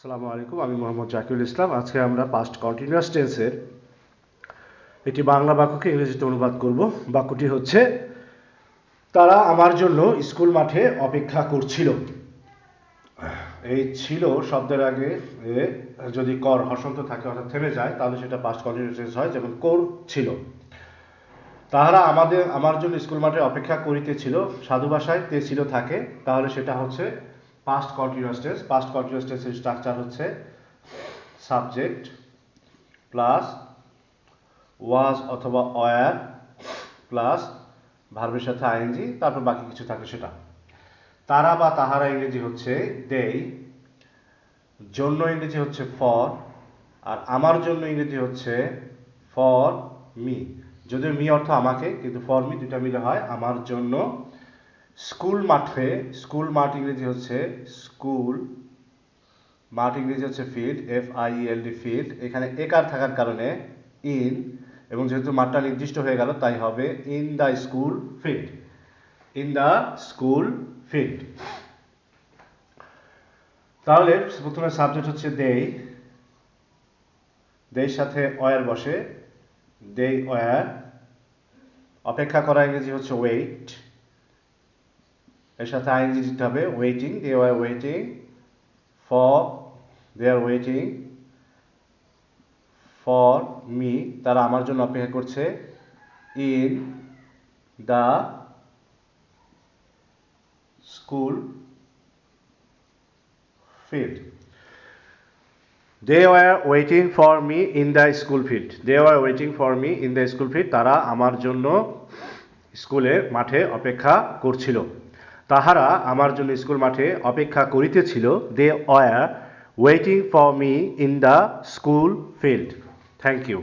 আসসালামু আলাইকুম, আমি মোহাম্মদ জাকিরুল ইসলাম। আজকে আমরা পাস্ট কন্টিনিউয়াস টেন্সের একটি বাংলা বাক্যকে ইংরেজিতে অনুবাদ করব। বাক্যটি হচ্ছে, তারা আমার জন্য স্কুল মাঠে অপেক্ষা করছিল। এই ছিল শব্দের আগে যদি কর হর্ষন্ত থাকে অর্থাৎ থেমে যায়, তাহলে সেটা পাস্ট কন্টিনিউয়াস টেন্স হয়, যেমন করছিল। তাহারা আমার জন্য স্কুল মাঠে অপেক্ষা করিতেছিল, সাধু ভাষায় তে ছিল থাকে, তাহলে সেটা হচ্ছে past continuous tense. Past continuous টেন্সের স্ট্রাকচার হচ্ছে সাবজেক্ট প্লাস ওয়াজ অথবা ওয়ার প্লাস ভার্বের সাথে আইএনজি, তারপর বাকি কিছু থাকে সেটা। তারা বা তাহারা ইংরেজি হচ্ছে দেই, জন্য ইংরেজি হচ্ছে ফর, আর আমার জন্য ইংরেজি হচ্ছে ফর মি। যদিও মি অর্থ আমাকে, কিন্তু ফর মি দুটা মিলে হয় আমার জন্য। স্কুল মাঠে, স্কুল মাঠ ইংরেজি হচ্ছে স্কুল, মাঠ ইংরেজি হচ্ছে ফিল্ড, FIELD ফিল্ড। এখানে একার থাকার কারণে ইন, এবং যেহেতু মাঠটা নির্দিষ্ট হয়ে গেল তাই হবে in the school field, in the school field. তাহলে প্রথমে সাবজেক্ট হচ্ছে দেই, দেই সাথে ওয়ার বসে, দেই ওয়ার। অপেক্ষা করা ইংরেজি হচ্ছে ওয়েট, এর সাথে আইএনজি দিতে হবে, waiting, they were waiting for, they are waiting for me, তারা আমার জন্য অপেক্ষা করছে in the school field. They were waiting for me in the school field. They were waiting for me in the school field. তারা আমার জন্য স্কুলের মাঠে অপেক্ষা করছিল। তাহারা আমার জন্য স্কুল মাঠে অপেক্ষা করিতেছিল। They were waiting for me in the school field. Thank you.